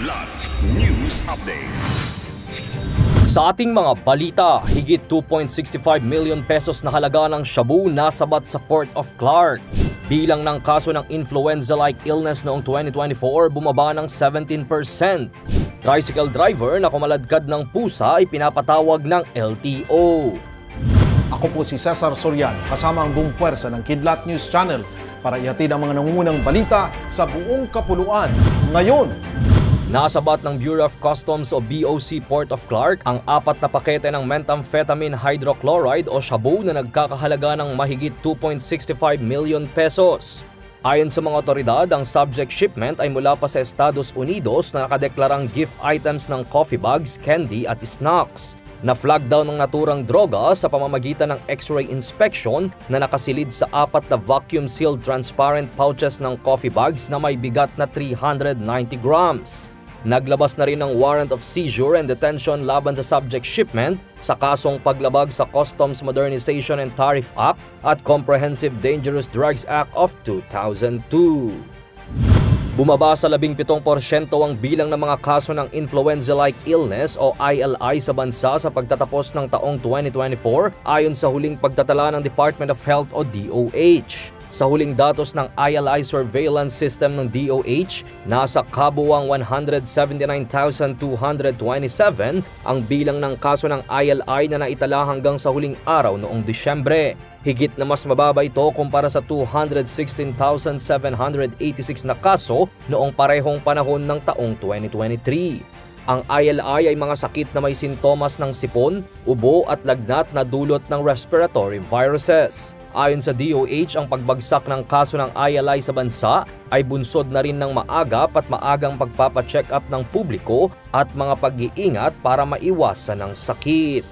Kidlat News Updates. Sa ating mga balita, higit 2.65 million pesos na halaga ng shabu nasabat sa Port of Clark. Bilang ng kaso ng influenza-like illness noong 2024, bumaba ng 17%. Tricycle driver na kumaladkad ng pusa ay pinapatawag ng LTO. Ako po si Cesar Soriano, kasama ang buong puwersa ng Kidlat News Channel para ihatid ang mga nangungunang balita sa buong kapuluan. Ngayon, nasabat ng Bureau of Customs o BOC Port of Clark ang 4 na pakete ng methamphetamine hydrochloride o shabu na nagkakahalaga ng mahigit 2.65 million pesos. Ayon sa mga otoridad, ang subject shipment ay mula pa sa Estados Unidos na nakadeklarang gift items ng coffee bags, candy at snacks. Na-flag down ng naturang droga sa pamamagitan ng X-ray inspection na nakasilid sa 4 na vacuum-sealed transparent pouches ng coffee bags na may bigat na 390 grams. Naglabas na rin ng warrant of seizure and detention laban sa subject shipment sa kasong paglabag sa Customs Modernization and Tariff Act at Comprehensive Dangerous Drugs Act of 2002. Bumaba sa 17% ang bilang ng mga kaso ng influenza-like illness o ILI sa bansa sa pagtatapos ng taong 2024 ayon sa huling pagtatala ng Department of Health o DOH. Sa huling datos ng ILI surveillance system ng DOH, nasa kabuwang 179,227 ang bilang ng kaso ng ILI na naitala hanggang sa huling araw noong Disyembre. Higit na mas mababa ito kumpara sa 216,786 na kaso noong parehong panahon ng taong 2023. Ang ILI ay mga sakit na may sintomas ng sipon, ubo at lagnat na dulot ng respiratory viruses. Ayon sa DOH, ang pagbagsak ng kaso ng ILI sa bansa ay bunsod na rin ng maagap at maagang pagpapacheck up ng publiko at mga pag-iingat para maiwasan ang sakit.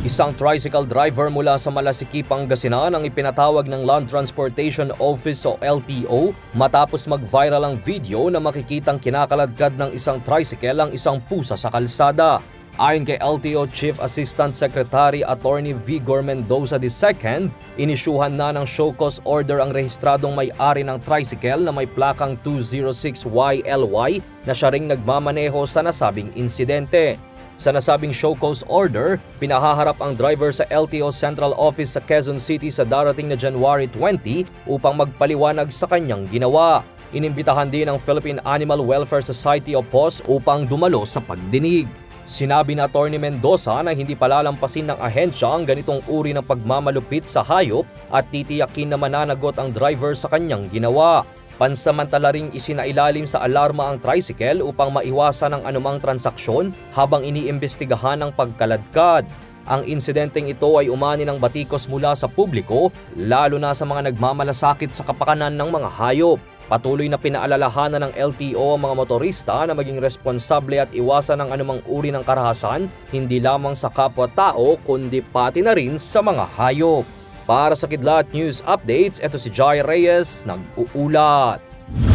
Isang tricycle driver mula sa Malasiki, Pangasinan ang ipinatawag ng Land Transportation Office o LTO matapos mag-viral ang video na makikitang kinakaladkad ng isang tricycle ang isang pusa sa kalsada. Ayon kay LTO Chief Assistant Secretary Attorney Vigor Mendoza II, inisyuhan na ng show cause order ang rehistradong may-ari ng tricycle na may plakang 206YLY na siya ring nagmamaneho sa nasabing insidente. Sa nasabing show cause order, pinahaharap ang driver sa LTO Central Office sa Quezon City sa darating na January 20 upang magpaliwanag sa kanyang ginawa. Inimbitahan din ng Philippine Animal Welfare Society o POS upang dumalo sa pagdinig. Sinabi ni Atty. Mendoza na hindi palalampasin ng ahensya ang ganitong uri ng pagmamalupit sa hayop at titiyakin na mananagot ang driver sa kanyang ginawa. Pansamantala ring isinailalim sa alarma ang tricycle upang maiwasan ang anumang transaksyon habang iniimbestigahan ang pagkaladkad. Ang insidenteng ito ay umani ng batikos mula sa publiko, lalo na sa mga nagmamalasakit sa kapakanan ng mga hayop. Patuloy na pinaalalahanan ng LTO ang mga motorista na maging responsable at iwasan ang anumang uri ng karahasan, hindi lamang sa kapwa-tao kundi pati na rin sa mga hayop. Para sa Kidlat News Updates, ito si Jai Reyes, nag-uulat.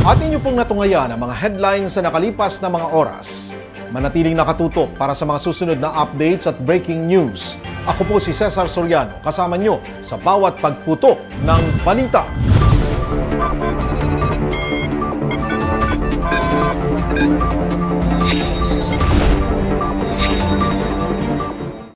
At inyo pong natungayan ang mga headlines sa nakalipas na mga oras. Manatiling nakatutok para sa mga susunod na updates at breaking news. Ako po si Cesar Soriano, kasama nyo sa bawat pagputok ng balita.